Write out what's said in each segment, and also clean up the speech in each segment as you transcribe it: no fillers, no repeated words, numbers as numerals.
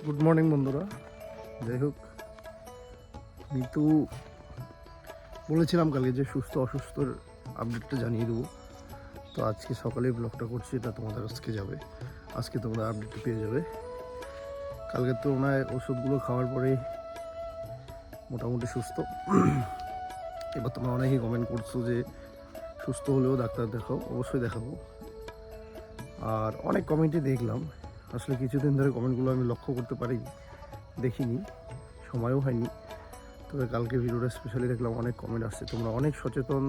Good morning বন্ধুরা। যাই হোক, মিতু বলেছিলাম কালকে যে সুস্থ অসুস্থর আপডেটটা জানিয়ে দেবো। তো আজকে সকালে ব্লগটা করছি, এটা তোমাদের আজকে যাবে, আজকে তোমরা আপডেটটা পেয়ে যাবে। কালকে তো ওনার ওষুধগুলো খাওয়ার পরে মোটামুটি সুস্থ। এবার তোমরা অনেকেই কমেন্ট করছো যে সুস্থ হলেও ডাক্তার দেখাও, অবশ্যই দেখাবো। আর অনেক কমেন্টই দেখলাম, আসলে কিছুদিন ধরে কমেন্টগুলো আমি লক্ষ্য করতে দেখিনি, সময়ও হয়নি। তবে কালকে ভিডিওটা স্পেশালি দেখলাম, অনেক কমেন্ট আসছে, তোমরা অনেক সচেতন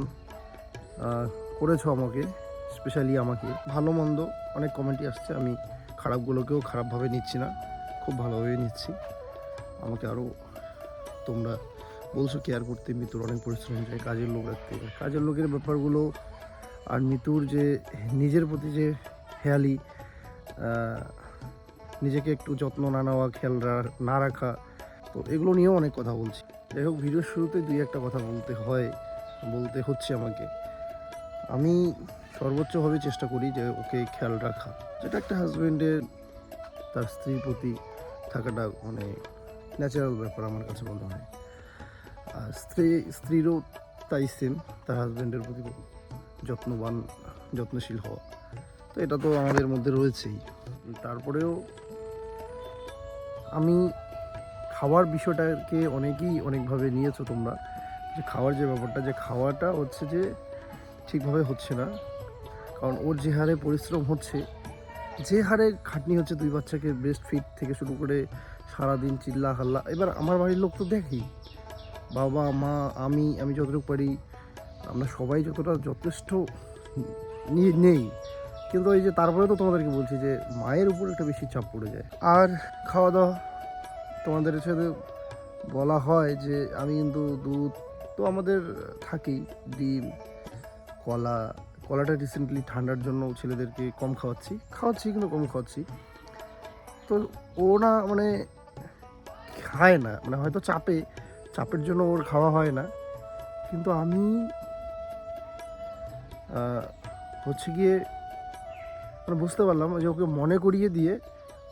করেছো আমাকে, স্পেশালি আমাকে। ভালো মন্দ অনেক কমেন্টই আসছে, আমি খারাপগুলোকেও খারাপভাবে নিচ্ছি না, খুব ভালোভাবে নিচ্ছি। আমাকে আরও তোমরা বলছো কেয়ার করতে, মিতুর অনেক পরিশ্রম চাই, কাজের লোক রাখতে। কাজের লোকের ব্যাপারগুলো আর মিতুর যে নিজের প্রতি যে খেয়ালি, নিজেকে একটু যত্ন না নেওয়া, খেয়াল না রাখা, তো এগুলো নিয়েও অনেক কথা বলছি। যাই হোক, ভিডিওর শুরুতে দুই একটা কথা বলতে হচ্ছে আমাকে। আমি সর্বোচ্চভাবে চেষ্টা করি যে ওকে খেয়াল রাখা, যেটা একটা হাজব্যান্ডের তার স্ত্রীর প্রতি থাকাটা মানে ন্যাচারাল ব্যাপার আমার কাছে মনে হয়। আর স্ত্রীরও তাই সেম, তার হাজব্যান্ডের প্রতি যত্নশীল হওয়া, তো এটা তো আমাদের মধ্যে রয়েছেই। তারপরেও আমি খাওয়ার বিষয়টাকে অনেকেই অনেকভাবে নিয়েছো তোমরা, যে খাওয়ার যে ব্যাপারটা, যে খাওয়াটা হচ্ছে যে ঠিকভাবে হচ্ছে না। কারণ ওর যে হারে পরিশ্রম হচ্ছে, যে হারে খাটনি হচ্ছে, দুই বাচ্চাকে ব্রেস্ট ফিড থেকে শুরু করে সারাদিন চিল্লা হাল্লা। এবার আমার বাড়ির লোক তো দেখি, বাবা মা আমি যতটুকু পারি, আমরা সবাই যতটা যথেষ্ট নেই, কিন্তু এই যে তারপরে তো তোমাদেরকে বলছি যে মায়ের উপর একটা বেশি চাপ পড়ে যায়। আর খাওয়া দাওয়া তোমাদের সাথে বলা হয় যে আমি কিন্তু দুধ তো আমাদের থাকেই, ডিম, কলাটা রিসেন্টলি ঠান্ডার জন্য ছেলেদেরকে কম খাওয়াচ্ছি কিন্তু কম খাওয়াচ্ছি। তো ও না মানে খায় না, মানে হয়তো চাপের জন্য ওর খাওয়া হয় না। কিন্তু আমি হচ্ছে গিয়ে মানে বুঝতে পারলাম যে ওকে মনে করিয়ে দিয়ে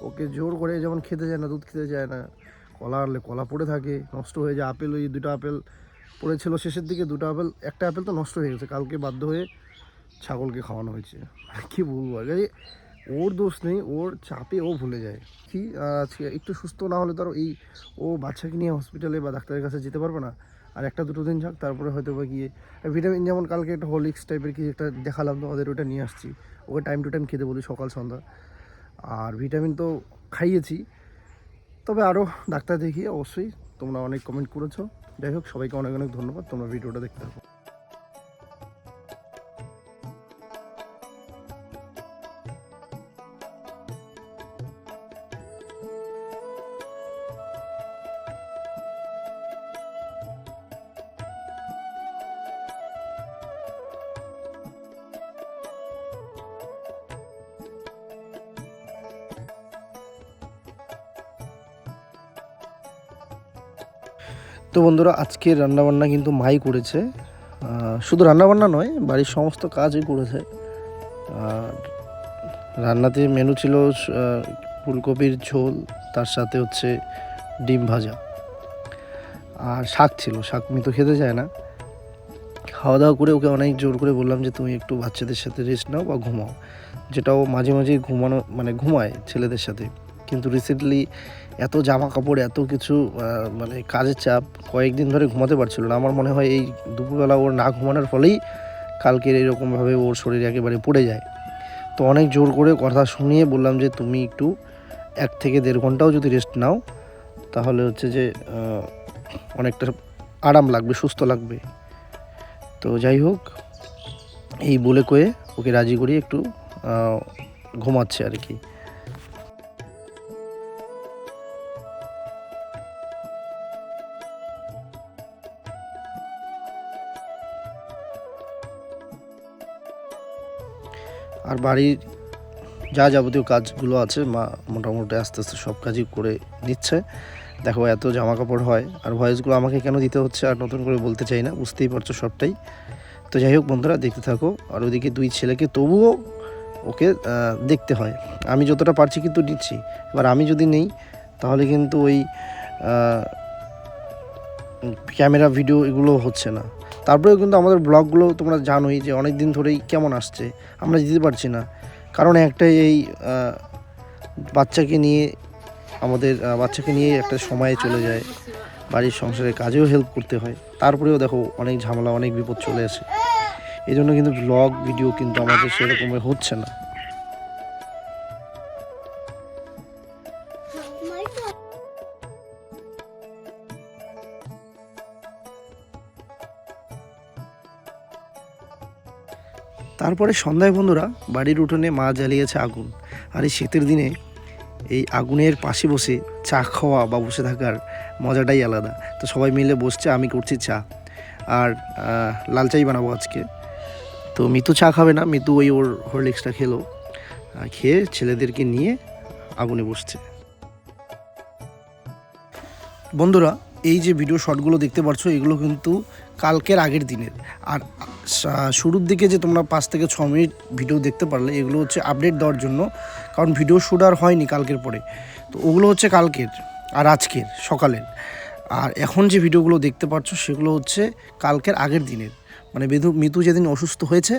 ওকে জোর করে, যেমন খেতে যায় না, দুধ খেতে যায় না, কলা আনলে কলা পড়ে থাকে, নষ্ট হয়ে যায়। আপেল, ওই দুটো আপেল পড়েছিল শেষের দিকে, একটা আপেল তো নষ্ট হয়ে গেছে, কালকে বাধ্য হয়ে ছাগলকে খাওয়ানো হয়েছে। কি বলবো, আগে ওর দোষ নেই, ওর চাপে ও ভুলে যায়। কি আজকে একটু সুস্থ না হলে তো ও বাচ্চাকে নিয়ে হসপিটালে বা ডাক্তারের কাছে যেতে পারবে না। আর একটা দুটো দিন যাক, তারপরে হয়তো বা গিয়ে ভিটামিন, যেমন কালকে একটা হরলিক্স টাইপের কি একটা দেখালাম তোমাদের, ওটা নিয়ে আসছি। ওকে টাইম টু টাইম খেতে বলি, সকাল সন্ধ্যা। আর ভিটামিন তো খাইয়েছি, তবে আরও ডাক্তার দেখিয়ে অবশ্যই। তোমরা অনেক কমেন্ট করেছো, যাই হোক সবাইকে অনেক অনেক ধন্যবাদ, তোমরা ভিডিওটা দেখতে থাকো। তো বন্ধুরা, আজকের রান্নাবান্না কিন্তু মাই করেছে। শুধু রান্নাবান্না নয়, বাড়ির সমস্ত কাজই করেছে। আর রান্নাতে মেনু ছিল ফুলকপির ঝোল, তার সাথে হচ্ছে ডিম ভাজা, আর শাক মিতো খেতে চায় না। খাওয়া দাওয়া করে ওকে অনেক জোর করে বললাম যে তুমি একটু বাচ্চাদের সাথে রেস্ট নাও বা ঘুমাও, যেটা ও মাঝে মাঝে ঘুমায় ছেলেদের সাথে। কিন্তু রিসেন্টলি এত জামা কাপড়, এত কিছু মানে কাজের চাপ, কয়েকদিন ধরে ঘুমাতে পারছিল না। আমার মনে হয় এই দুপুরবেলা ওর না ঘুমানোর ফলেই কালকের এরকমভাবে ওর শরীর একেবারে পড়ে যায়। তো অনেক জোর করে কথা শুনিয়ে বললাম যে তুমি একটু 1 থেকে 1.5 ঘন্টাও যদি রেস্ট নাও, তাহলে হচ্ছে যে অনেকটা আরাম লাগবে, সুস্থ লাগবে। তো যাই হোক, এই বলে কয়ে ওকে রাজি করিয়ে একটু ঘুমাচ্ছে আর কি। আর বাড়ির যা যাবতীয় কাজগুলো আছে মা মোটামুটি আস্তে আস্তে সব কাজই করে দিচ্ছে। দেখো এত জামা কাপড় হয়, আর ভয়েসগুলো আমাকে কেন দিতে হচ্ছে আর নতুন করে বলতে চাই না, বুঝতেই পারছো সবটাই। তো যাই হোক বন্ধুরা, দেখতে থাকো। আর ওদিকে 2 ছেলেকে তবুও ওকে দেখতে হয়, আমি যতটা পারছি কিন্তু নিচ্ছি। এবার আমি যদি নেই, তাহলে কিন্তু ওই ক্যামেরা ভিডিও এগুলো হচ্ছে না। তারপরেও কিন্তু আমাদের ব্লগগুলো তোমরা জানোই যে অনেক দিন ধরেই কেমন আসছে, আমরা দিতে পারছি না। কারণ একটাই, এই বাচ্চাকে নিয়ে একটা সময় চলে যায়, বাড়ির সংসারের কাজেও হেল্প করতে হয়, তারপরেও দেখো অনেক ঝামেলা, অনেক বিপদ চলে আসে। এই জন্য কিন্তু ব্লগ ভিডিও কিন্তু আমাদের সেরকম হচ্ছে না। তারপরে সন্ধ্যায় বন্ধুরা বাড়ির উঠোনে মা জ্বালিয়েছে আগুন। আর এই শীতের দিনে এই আগুনের পাশে বসে চা খাওয়া বা বসে থাকার মজাটাই আলাদা। তো সবাই মিলে বসছে, আমি করছি চা, আর লাল চাই বানাবো আজকে। তো মিতু চা খাবে না, মিতু ওর হরলিক্সটা খেলো, খেয়ে ছেলেদেরকে নিয়ে আগুনে বসছে। বন্ধুরা এই যে ভিডিও শটগুলো দেখতে পাচ্ছ, এগুলো কিন্তু কালকের আগের দিনের। আর শুরুর দিকে যে তোমরা 5 থেকে 6 মিনিট ভিডিও দেখতে পারলে, এগুলো হচ্ছে আপডেট দেওয়ার জন্য, কারণ ভিডিও শ্যুট আর হয়নি কালকের পরে। তো ওগুলো হচ্ছে কালকের আর আজকের সকালের। আর এখন যে ভিডিওগুলো দেখতে পাচ্ছ সেগুলো হচ্ছে কালকের আগের দিনের, মানে মিতু যেদিন অসুস্থ হয়েছে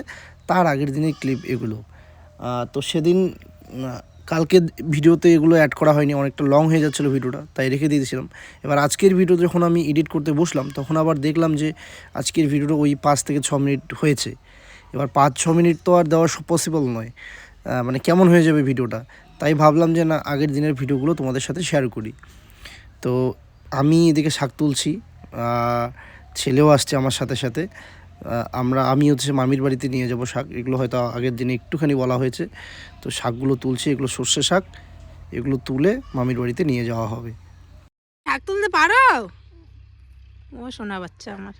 তার আগের দিনের ক্লিপ এগুলো। তো সেদিন কালকে ভিডিওতে এগুলো অ্যাড করা হয়নি, অনেকটা লং হয়ে যাচ্ছিলো ভিডিওটা, তাই রেখে দিয়েছিলাম। এবার আজকের ভিডিও যখন আমি এডিট করতে বসলাম, তখন আবার দেখলাম যে আজকের ভিডিওটা ওই 5 থেকে 6 মিনিট হয়েছে। এবার 5-6 মিনিট তো আর দেওয়া পসিবল নয়, মানে কেমন হয়ে যাবে ভিডিওটা। তাই ভাবলাম যে না, আগের দিনের ভিডিওগুলো তোমাদের সাথে শেয়ার করি। তো আমি এদিকে শাক তুলছি, ছেলেও আসছে আমার সাথে সাথে। আমি হচ্ছে মামির বাড়িতে নিয়ে যাব শাক, এগুলো হয়তো আগের দিনে একটুখানি বলা হয়েছে। তো শাকগুলো তুলছি, এগুলো সর্ষে শাক, এগুলো তুলে মামির বাড়িতে নিয়ে যাওয়া হবে। শাক তুলতে পারো? ও সোনা বাচ্চা আমার।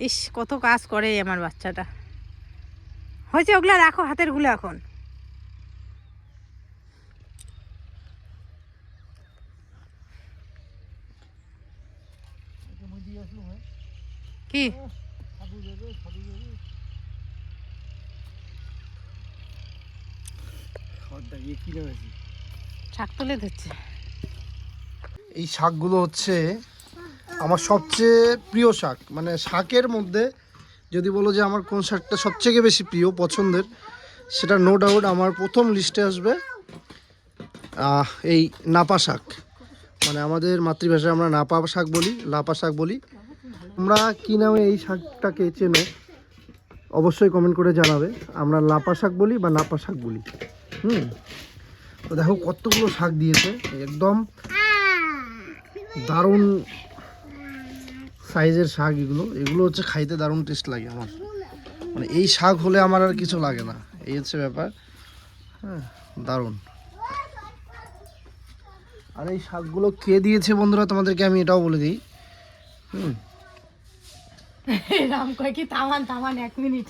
ইস, কত কাজ করে আমার বাচ্চাটা। হয়েছে, ওগুলা রাখো, হাতের গুলো এখন। কি শাক তুলে ধরছে। এই শাকগুলো হচ্ছে আমার সবচেয়ে প্রিয় শাক, মানে শাকের মধ্যে যদি বলো যে আমার কোন শাকটা সবচেয়ে বেশি প্রিয় পছন্দের, সেটা নো ডাউট আমার প্রথম লিস্টে আসবে এই নাপা শাক। মানে আমাদের মাতৃভাষায় আমরা নাপা শাক বলি, লাপা শাক বলি। তোমরা কী নামে এই শাকটাকে চেনো অবশ্যই কমেন্ট করে জানাবে। আমরা লাপা শাক বলি বা নাপা শাক বলি। তো দেখো কতগুলো শাক দিয়েছে, একদম দারুণ সাইজের শাক। এগুলো হচ্ছে খাইতে দারুণ টেস্ট লাগে আমার, মানে এই শাক হলে আমার আর কিছু লাগে না, এই হচ্ছে ব্যাপার। হ্যাঁ, দারুণ। আর এই শাকগুলো কে দিয়েছে বন্ধুরা তোমাদেরকে আমি এটাও বলে দিই। রাম কয় কি, থামান 1 মিনিট।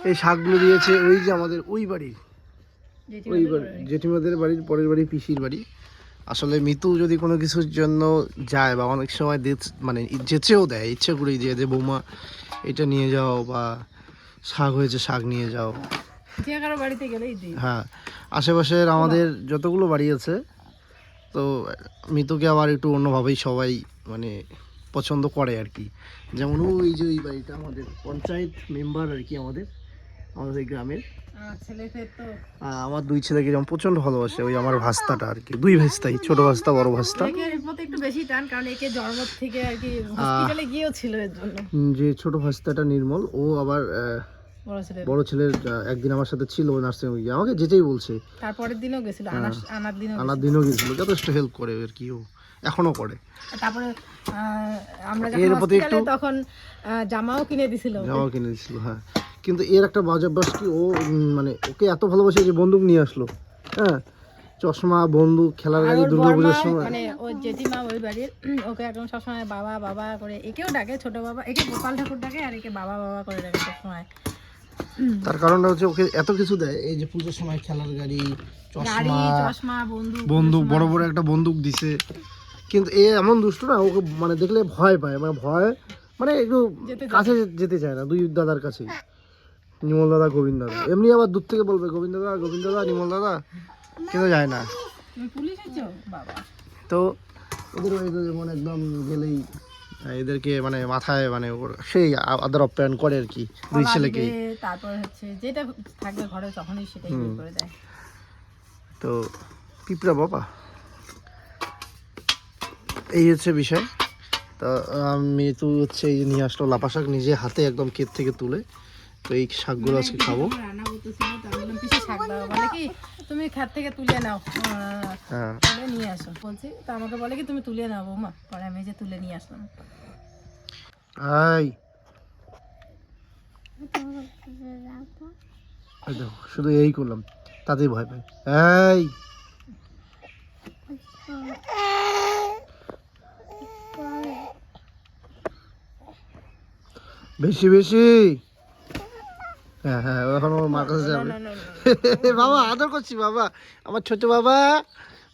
এই শাকগুলো দিয়েছে ওই যে আমাদের ওই বাড়ির, জেঠিমাদের বাড়ির পরের বাড়ি, পিসির বাড়ি। আসলে মিতু যদি কোনো কিছুর জন্য যায় বা অনেক সময় মানে যেচেও দেয়, ইচ্ছে করেই দিয়ে যে বৌমা এটা নিয়ে যাও, বা শাক হয়েছে শাক নিয়ে যাও। হ্যাঁ, আশেপাশের আমাদের যতগুলো বাড়ি আছে, তো মিতুকে আবার একটু অন্যভাবেই সবাই মানে পছন্দ করে আর কি। যেমন ওই যে ওই বাড়িটা আমাদের পঞ্চায়েত মেম্বার আর কি, আমাদের গ্রামের। আমার 2 ছেলেকে যেমন প্রচন্ড ভালোবাসে, ওই আমার ভাস্তাটা আর কি, 2 ভাস্তাই, ছোট ভাস্তা বড় ভাস্তা। একটু বেশি টান, কারণ একে জন্ম থেকে আর কি হসপিটালে গিয়েছিল এর জন্য। যে ছোট ভাস্তাটা নির্মল, ও আবার বড় ছেলের একদিন আমার সাথে ছিল নার্সিং হোমে, আমাকে যেতেই বলছে। তারপরের দিনও গেছিল, আনার দিনও গেছিল, যথেষ্ট হেল্প করে আর কি, ও এখনো করে। তারপরে আমরা যখন হসপিটালে তখন জামাও কিনে দিছিল। হ্যাঁ, কিন্তু এর একটা বাজে অভ্যাস কি, ও মানে ওকে এত ভালোবাসে যে বন্দুক নিয়ে আসলো। হ্যাঁ, চশমা, বন্দুক, খেলার গাড়ি, দুর্গাপূজার সময়। মানে ওর জেঠিমা ওই বাড়ির, ওকে একদম সবসময় বাবা বাবা করে, একেও ডাকে ছোট বাবা, একে গোপাল ঠাকুর ডাকে, আর একে বাবা বাবা করে ডাকে সবসময়। তার কারণটা হচ্ছে ওকে এত কিছু দেয়, এই যে পুজোর সময় খেলার গাড়ি, চশমা, বন্দুক, বড় বড় একটা বন্দুক দিছে। কিন্তু এ এমন দুষ্ট না, ওকে মানে দেখলে ভয় পায়, মানে একটু কাছে যেতে চায় না, 2 দাদার কাছেই। নিমল দাদা, গোবিন্দ দাদা, এমনি আবার দূর থেকে বলবে গোবিন্দ দাদা, গোবিন্দ দাদা, নিমল দাদা, কেউ যায় না। তুমি পুলিশ আছো বাবা? তো এদের বাড়িতে যেমন একদম গেলেই এদেরকে মানে মাথায় মানে সেই আদর আপ্যায়ন করে আর কি, দুই কলা ছেলেকে। দিবে, তারপর হচ্ছে যেটা থাকবে ঘরে তখনই সেটাই বের করে দেয়। তো পিঁপড়া বাবা, এই হচ্ছে বিষয়। তা আমি তো হচ্ছে এই যে নিয়ে আসলো লাফা শাক, নিজে হাতে একদম ক্ষেত থেকে তুলে। তো এই শাকগুলো আজকে খাবো। রান্না করতেছিল, তার বললাম পিসি শাক দাও, বলে কি তুমি খাত থেকে তুলে নাও, হ্যাঁ, তুলে নিয়ে আসো বলছি। তো আমাকে বলে কি তুমি তুলে নাও বৌমা, পরে আমি যে তুলে নিয়ে আসলাম। এই এই দেখো, শুধু এই করলাম তাতেই ভয় পাই। এই বেশি বেশি, হ্যাঁ হ্যাঁ, এখন ওর মার কাছে যাবে। বাবা আদর করছি বাবা, আমার ছোট বাবা,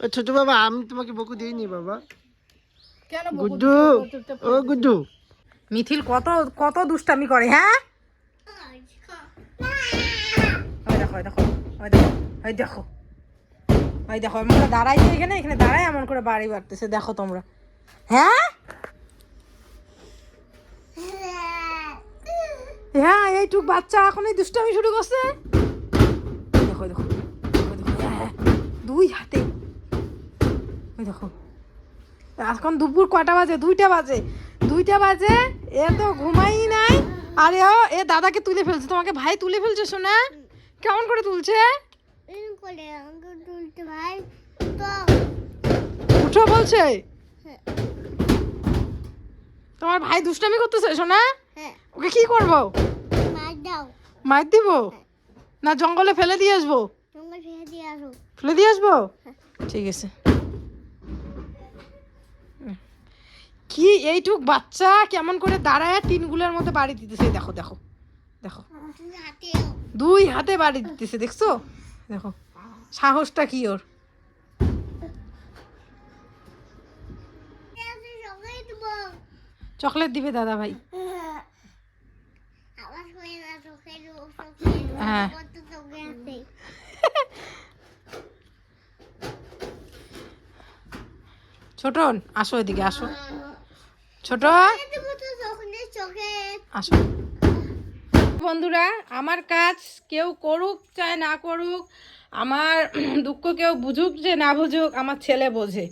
ও ছোট বাবা, আমি তোমাকে বকু দিইনি বাবা। কেন গুড্ডু, ও গুড্ডু, মিথিল কত কত দুষ্টামি করে, হ্যাঁ? ওই দেখো, ওই দেখো, ওই দেখো, ওই দেখো, ওই দেখো, আমরা দাঁড়াইছি এখানে, এখানে দাঁড়াই এমন করে বাড়ি বাড়তেছে, দেখো তোমরা। হ্যাঁ হ্যাঁ, এইটুক বাচ্চা এখনই দুষ্টামি শুরু করছে। দেখো, ওই দেখো, ওই দেখো, হ্যাঁ, দুই হাতে, ওই দেখো। এখন দুপুর কটা বাজে? 2টা বাজে, 2টা বাজে, এ তো ঘুমাই নাই। আরে এ দাদাকে তুলে ফেলছে, তোমাকে ভাই তুলে ফেলছে শোনা। কেমন করে তুলছে? উঠো বলছে। তোমার ভাই দুষ্টামি করতেছে শোনা, ওকে কি করবো? মার দিব না জঙ্গলে ফেলে দিয়ে আসবো? ফেলে দিয়ে আসবো, ঠিক আছে। কি এইটুক বাচ্চা কেমন করে দাঁড়ায় টিনগুলোর মধ্যে বাড়ি দিতেছে, দেখো দেখো দেখো, 2 হাতে বাড়ি দিতেছে, দেখছো? দেখো সাহসটা কি ওর। চকলেট দিবে দাদা ভাই। হ্যাঁ ছোটন আসো, এদিকে আসো ছোট, আসো। বন্ধুরা, আমার কাজ কেউ করুক চাই না করুক, আমার দুঃখ কেউ বুঝুক যে না বুঝুক, আমার ছেলে বোঝে।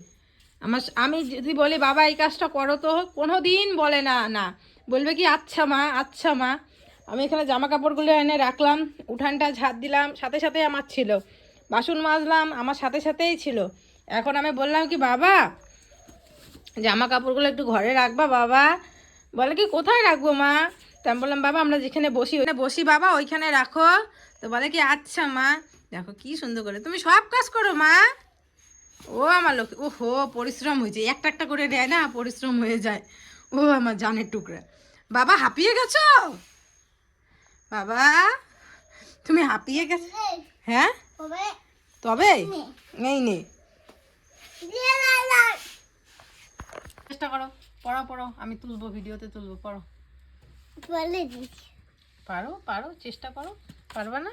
আমি যদি বলি বাবা এই কাজটা করো, তো কোনো দিন বলে না, না বলবে কি আচ্ছা মা, আচ্ছা মা। আমি এখানে জামা কাপড়গুলো এনে রাখলাম, উঠানটা ঝাড় দিলাম, সাথে সাথে আমার ছিল, বাসন মাজলাম আমার সাথে সাথেই ছিল। এখন আমি বললাম কি বাবা জামা কাপড়গুলো একটু ঘরে রাখবা বাবা, বলে কি কোথায় রাখবো মা? তা আমি বললাম বাবা আমরা যেখানে বসি ওখানে বসি বাবা, ওইখানে রাখো। তো বলে কি আচ্ছা মা। দেখো কি সুন্দর করে, তুমি সব কাজ করো মা। ও আমার লোক, ও হো পরিশ্রম হয়েছে, একটা একটা করে দেয় না, পরিশ্রম হয়ে যায়। ও আমার জানের টুকরা। বাবা হাঁপিয়ে গেছো বাবা, তুমি হাঁপিয়ে গেছো? হ্যাঁ তবে নেই নে, চেষ্টা করো, পড়ো পড়ো, আমি তুলবো, ভিডিওতে তুলবো, পড়ো। পারো পারো, চেষ্টা করো, পারবা না?